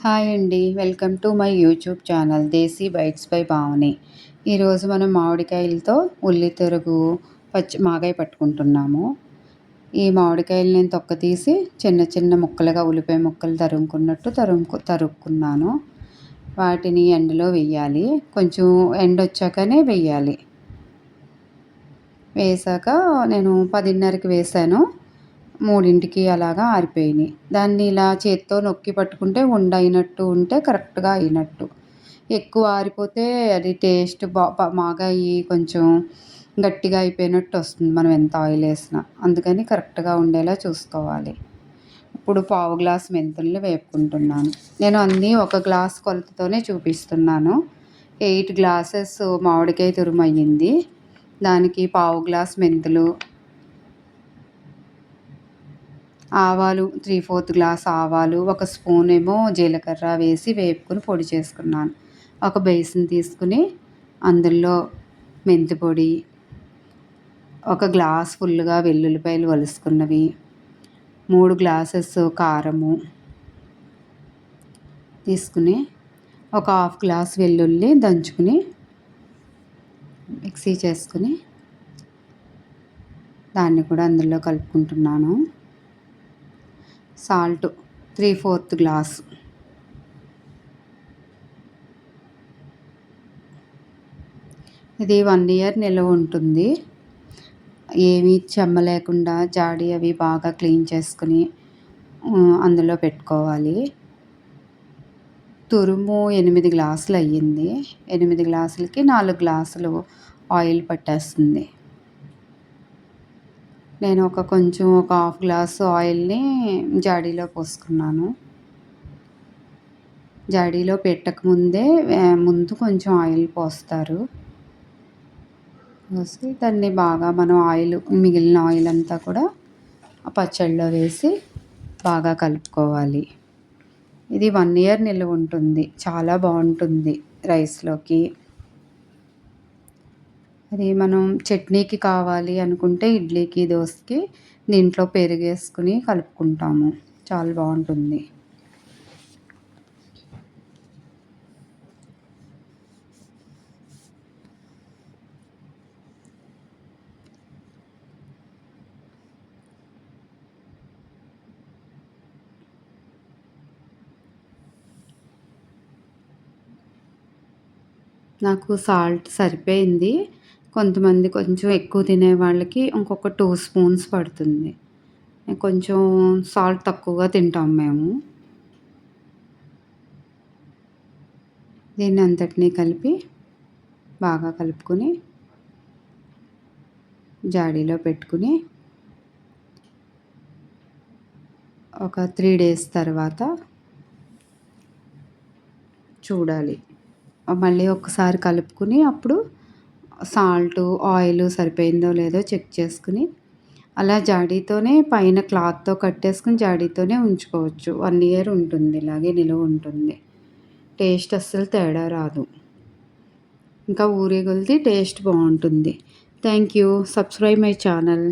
Hi అండి. Welcome to my YouTube channel Desi bites by Pavani. ఈరోజు మనం మామిడికాయలతో ఉల్లి తొరుగు, మాగాయ పట్టుకుంటున్నాము. ఈ మామిడికాయలు నేను తొక్క తీసి చిన్న చిన్న ముక్కలుగా ఉల్లిపాయ ముక్కలు తరుముకున్నట్టు తరుక్కున్నాను. వాటిని ఎండలో వెయ్యాలి. కొంచెం ఎండొచ్చాకనే వెయ్యాలి. వేశాక నేను 10:30కి వేశాను. 3కి అలాగా ఆరిపోయినాయి. దాన్ని ఇలా చేత్తో నొక్కి పట్టుకుంటే ఉండయినట్టు ఉంటే కరెక్ట్‌గా అయినట్టు. ఎక్కువ ఆరిపోతే అది టేస్ట్ మాగాయి కొంచెం గట్టిగా అయిపోయినట్టు వస్తుంది మనం ఎంత ఆయిల్ వేసినా. అందుకని కరెక్ట్‌గా ఉండేలా చూసుకోవాలి. ఇప్పుడు పావు గ్లాస్ మెంతుల్ని వేపుకుంటున్నాను. నేను అన్నీ ఒక గ్లాస్ కొలతతోనే చూపిస్తున్నాను. 8 గ్లాసెస్ మామిడికాయ తురుము అయ్యింది. దానికి పావు గ్లాస్ మెంతులు, ఆవాలు 3/4 గ్లాస్ ఆవాలు, ఒక స్పూన్ ఏమో జీలకర్ర వేసి వేపుకొని పొడి చేసుకున్నాను. ఒక బేసిన్ తీసుకుని అందులో మెంతి పొడి, ఒక గ్లాస్ ఫుల్గా వెల్లుల్లిపాయలు వలుసుకున్నవి, 3 గ్లాసెస్ కారము తీసుకుని, ఒక హాఫ్ గ్లాస్ వెల్లుల్లి దంచుకుని మిక్సీ చేసుకుని దాన్ని కూడా అందులో కలుపుకుంటున్నాను. సాల్ట్ 3/4 గ్లాస్, ఇది 1 ఇయర్ నిల్వ ఉంటుంది. ఏమీ చెమ్మ లేకుండా జాడి అవి బాగా క్లీన్ చేసుకుని అందులో పెట్టుకోవాలి. తురుము 8 గ్లాసులు అయ్యింది. 8 గ్లాసులకి 4 గ్లాసులు ఆయిల్ పట్టేస్తుంది. నేను ఒక హాఫ్ గ్లాసు ఆయిల్ని జాడీలో పోసుకున్నాను. జాడీలో పెట్టకముందే ముందు కొంచెం ఆయిల్ పోస్తారు. పోసి దాన్ని బాగా మనం మిగిలిన ఆయిల్ అంతా కూడా ఆ పచ్చడిలో వేసి బాగా కలుపుకోవాలి. ఇది 1 ఇయర్ నిల్వ ఉంటుంది. చాలా బాగుంటుంది రైస్లోకి. అది మనం చట్నీకి కావాలి అనుకుంటే ఇడ్లీకి, దోసకి దీంట్లో పెరుగేసుకుని కలుపుకుంటాము. చాలా బాగుంటుంది. నాకు సాల్ట్ సరిపోయింది. కొంతమంది కొంచెం ఎక్కువ తినే వాళ్ళకి ఇంకొక 2 స్పూన్స్ పడుతుంది. కొంచెం సాల్ట్ తక్కువగా తింటాం మేము. దీన్ని అంతటినీ కలిపి బాగా కలుపుకొని జాడీలో పెట్టుకుని ఒక 3 డేస్ తర్వాత చూడాలి. మళ్ళీ ఒకసారి కలుపుకుని అప్పుడు సాల్టు, ఆయిల్ సరిపోయిందో లేదో చెక్ చేసుకుని అలా జాడీతోనే పైన క్లాత్తో కట్టేసుకుని జాడీతోనే ఉంచుకోవచ్చు. 1 ఇయర్ ఉంటుంది. ఇలాగే నిలువ ఉంటుంది. టేస్ట్ అస్సలు తేడా రాదు. ఇంకా ఊరే కొలిది టేస్ట్ బాగుంటుంది. Thank you. Subscribe my channel.